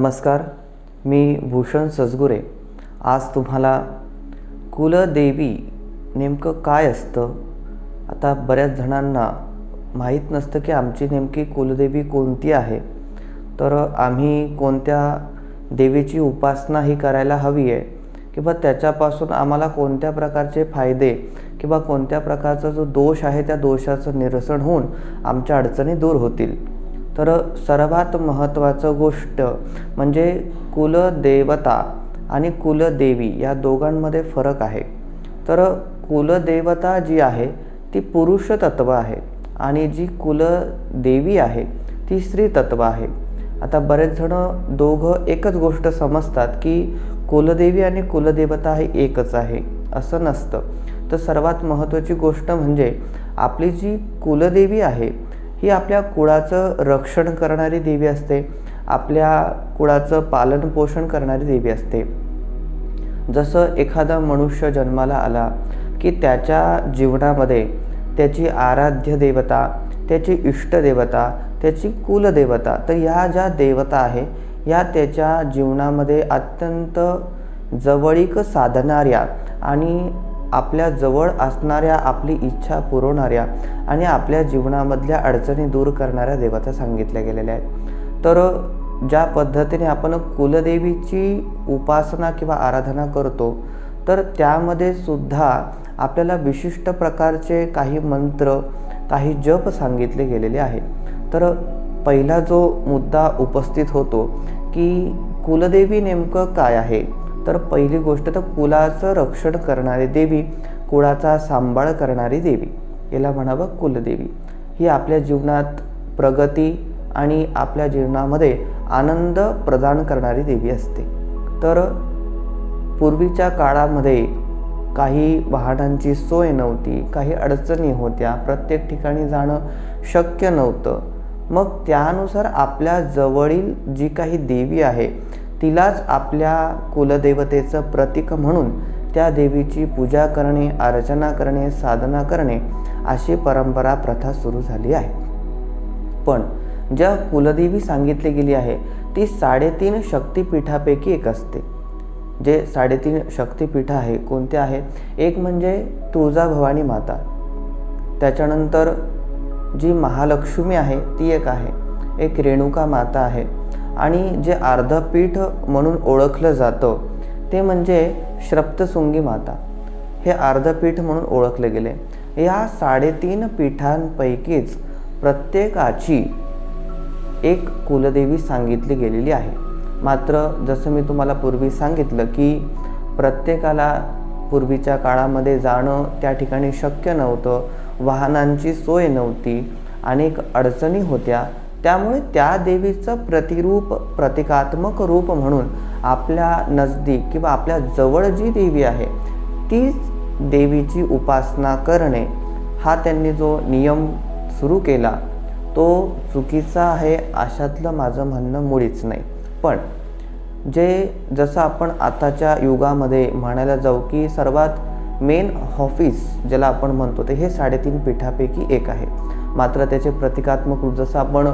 नमस्कार, मी भूषण सजगुरे आज तुम्हाला कुलदेवी नेमकं काय असतं. आता बऱ्याच जणांना माहीत नसतं की आमची नेमकी कुलदेवी कोणती आहे, तर आम्ही कोणत्या देवीची उपासना ही करायला हवी आहे किंवा त्याच्यापासून आम्हाला कोणत्या प्रकारचे फायदे किंवा कोणत्या प्रकारचा जो दोष आहे त्या दोषाचं निरसन होऊन आमच्या अडचणी दूर होतील. तर सर्वात महत्त्वाचं गोष्ट म्हणजे कुलदेवता आणि कुलदेवी या दोघांमध्ये फरक आहे. तर कुलदेवता जी आहे ती पुरुष तत्व आहे आणि जी कुलदेवी आहे ती स्त्री तत्व आहे. आता बरेच जण दोघं एकच गोष्ट समजतात की कुलदेवी आणि कुलदेवता हे एकच आहे, असं नसतं. तर सर्वात महत्त्वाची गोष्ट म्हणजे आपली जी कुलदेवी आहे ही आपल्या कुळाचं रक्षण करणारी देवी असते, आपल्या कुळाचं पालन पोषण करणारी देवी असते. जसं एखादा मनुष्य जन्माला आला की त्याच्या जीवनामध्ये त्याची आराध्य देवता, त्याची इष्टदेवता, त्याची कुलदेवता, तर ह्या ज्या देवता आहे या त्याच्या जीवनामध्ये अत्यंत जवळीक साधणाऱ्या आणि आपल्या जवळ असणाऱ्या आपली इच्छा पुरवणाऱ्या आणि आपल्या जीवनामधल्या अडचणी दूर करणाऱ्या देवता सांगितल्या गेलेल्या आहेत. तर ज्या पद्धतीने आपण कुलदेवीची उपासना किंवा आराधना करतो तर त्यामध्ये सुद्धा आपल्याला विशिष्ट प्रकारचे काही मंत्र, काही जप सांगितले गेलेले आहे. तर पहिला जो मुद्दा उपस्थित होतो की कुलदेवी नेमकं काय आहे, तर पहिली गोष्ट तर कुलाचं रक्षण करणारी देवी, कुळाचा सांभाळ करणारी देवी, याला म्हणावं कुलदेवी. ही आपल्या जीवनात प्रगती आणि आपल्या जीवनामध्ये आनंद प्रदान करणारी देवी असते. तर पूर्वीच्या काळामध्ये काही वाहनांची सोय नव्हती, काही अडचणी होत्या, प्रत्येक ठिकाणी जाणं शक्य नव्हतं. मग त्यानुसार आपल्या जवळील जी काही देवी आहे तिलाच आपल्या कुलदेवतेचं प्रतीक म्हणून त्या देवीची पूजा करणे, अर्चना करणे, साधना करणे अशी परंपरा प्रथा सुरू झाली आहे. पण ज्या कुलदेवी सांगितली गेली आहे ती 3.5 शक्तिपीठापैकी एक असते. जे 3.5 शक्तिपीठ आहे कोणते आहे, एक म्हणजे तुळजाभवानी माता, त्याच्यानंतर जी महालक्ष्मी आहे ती एक आहे, एक रेणुका माता आहे आणि जे अर्धपीठ म्हणून ओळखलं जातं ते म्हणजे सप्तशृंगी माता, हे अर्धपीठ म्हणून ओळखले गेले. या 3.5 पीठांपैकीच प्रत्येकाची एक कुलदेवी सांगितली गेलेली आहे. मात्र जसं मी तुम्हाला पूर्वी सांगितलं की प्रत्येकाला पूर्वीच्या काळामध्ये जाणं त्या ठिकाणी शक्य नव्हतं, वाहनांची सोय नव्हती, अनेक अडचणी होत्या. त्यामुळे त्या देवीचं प्रतिरूप, प्रतिकात्मक रूप म्हणून आपल्या नजदीक किंवा आपल्या जवळ जी देवी आहे तीच देवीची उपासना करणे हा त्यांनी जो नियम सुरू केला तो चुकीचा आहे अशातलं माझं म्हणणं मुळीच नाही. पण जसं आपण आताच्या युगामध्ये म्हणायला जाऊ की सर्वात मेन ऑफिस ज्याला आपण म्हणतो ते हे 3.5 पीठापैकी एक आहे. मात्र त्याचे प्रतिकात्मक रूप जसं आपण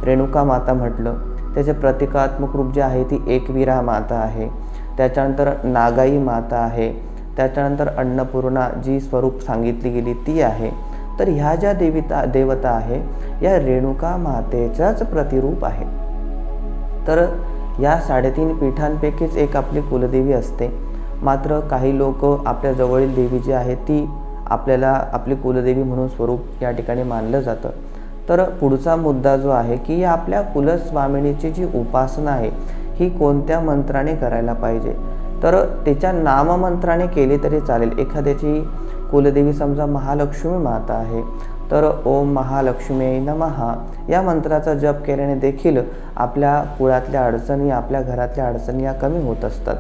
रेणुका माता म्हटलं, त्याचे प्रतिकात्मक रूप जे आहे ती एकविरा माता आहे, त्याच्यानंतर नागाई माता आहे, त्याच्यानंतर अन्नपूर्णा जी स्वरूप सांगितली गेली ती आहे. तर ह्या ज्या देवता आहे या रेणुका मातेच्याच प्रतिरूप आहे. तर या 3.5 पीठांपैकीच एक आपली कुलदेवी असते. मात्र काही लोक आपल्या जवळील देवी जी आहे ती आपल्याला आपली कुलदेवी म्हणून स्वरूप या ठिकाणी मानलं जातं. तर पुढचा मुद्दा जो आहे की आपल्या कुलस्वामिनीची जी उपासना आहे ही कोणत्या मंत्राने करायला पाहिजे, तर त्याच्या नाममंत्राने केली तरी चालेल. एखाद्याची कुलदेवी समजा महालक्ष्मी माता आहे तर ओम महालक्ष्मी नमः या मंत्राचा जप केल्याने देखील आपल्या कुळातल्या अडचणी, आपल्या घरातल्या अडचणी या कमी होत असतात.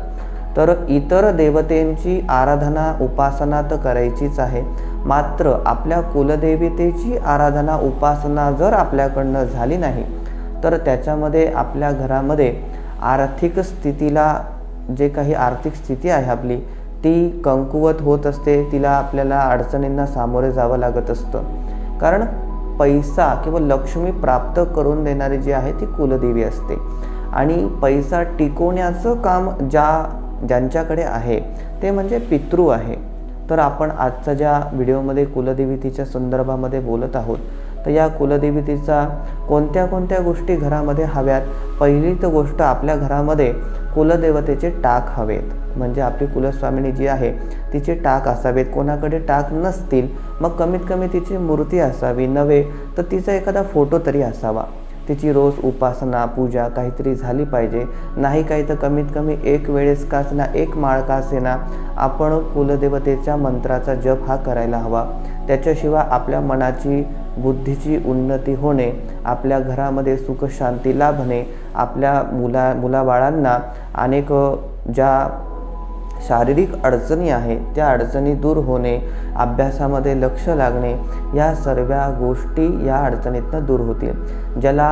तर इतर देवतेंची आराधना उपासना तर करायचीच आहे, मात्र आपल्या कुलदेवतेची आराधना उपासना जर आपल्याकडनं झाली नाही तर त्याच्यामध्ये आपल्या घरामध्ये आर्थिक स्थितीला, जे काही आर्थिक स्थिती आहे आपली ती कमकुवत होत असते, तिला आपल्याला अडचणींना सामोरे जावं लागत असतं. कारण पैसा किंवा लक्ष्मी प्राप्त करून देणारी जी आहे ती कुलदेवी असते आणि पैसा टिकवण्याचं काम ज्यांच्याकडे आहे ते म्हणजे पितृ आहे। तर आपण आजच्या ज्या व्हिडिओमध्ये कुलदेवतेच्या संदर्भामध्ये बोलत आहोत, तर या कुलदेवतेचा कोणत्या कोणत्या गोष्टी घरामध्ये हव्यात। पहिली तर गोष्ट, आपल्या घरामध्ये कुलदेवतेचे टाक हवेत, म्हणजे आपली कुलस्वामिनी जी आहे तिचे टाक असावेत। कोणाकडे टाक नसतील मग कमीत कमी तिची मूर्ती असावी, नव्हे तर तिचा एखादा फोटो तरी असावा। तिची रोज उपासना पूजा काहीतरी झाली पाहिजे, नाही काही तर कमीत कमी एक वेळेस का असेना, एक माळ का असेना, आपण कुलदेवतेच्या मंत्राचा जप हा करायला हवा। त्याच्याशिवाय आपल्या मनाची बुद्धीची उन्नती होणे, आपल्या घरामध्ये सुख शांती लाभणे, आपल्या मुलाबाळांना अनेक ज्या शारीरिक अडचणी आहे त्या अडचणी दूर होणे, अभ्यासामध्ये लक्ष लागणे, या सर्व गोष्टी या अडचणीतनं दूर होतील। ज्याला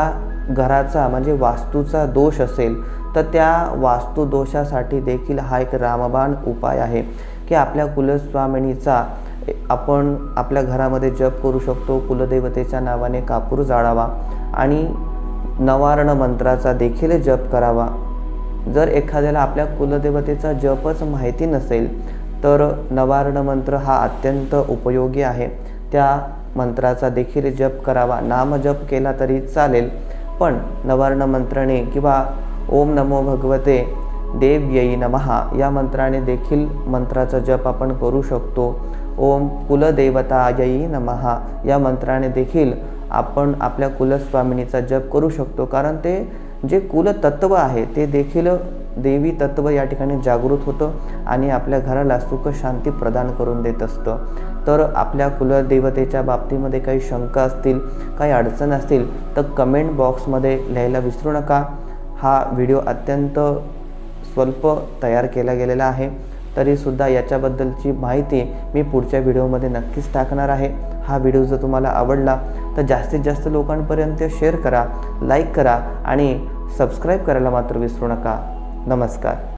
घराचा म्हणजे वास्तूचा दोष असेल तर त्या वास्तू दोषासाठी देखील हा एक रामबाण उपाय आहे की आपल्या कुलस्वामिनीचा आपण आपल्या घरामध्ये जप करू शकतो। कुलदेवतेच्या नावाने कापूर जाळावा आणि नवारण मंत्राचा देखील जप करावा। जर एखाद्याला आपल्या कुलदेवतेचा जपच माहिती नसेल तर नवारण मंत्र हा अत्यंत उपयोगी आहे, त्या मंत्राचा देखील जप करावा। नाम जप केला तरी चालेल, पण नवारण मंत्राने किंवा ओम नमो भगवते देव्यै नमः या मंत्राने देखील मंत्राचा जप आपण करू शकतो। ओम कुलदेवतायै नमः या मंत्राने देखील आपण आपल्या कुलस्वामिनीचा जप करू शकतो, कारण ते जे कुलतत्व आहे ते देखील देवी तत्व या ठिकाणी जागृत होतं आणि आपल्या घराला सुख शांती प्रदान करून देत असतं। तर आपल्या कुलदेवतेच्या बाबतीमध्ये काही शंका असतील, काही अडचण असतील तर कमेंट बॉक्समध्ये लिहायला विसरू नका। हा व्हिडिओ अत्यंत स्वल्प तयार केला गेलेला आहे, तरीसुद्धा याच्याबद्दलची माहिती मी पुढच्या व्हिडिओमध्ये नक्कीच टाकणार आहे। हा व्हिडिओ जर तुम्हाला आवडला तर जास्तीत जास्त लोकांपर्यंत शेअर करा, लाईक करा आणि सबस्क्राईब करायला मात्र विसरू नका। नमस्कार।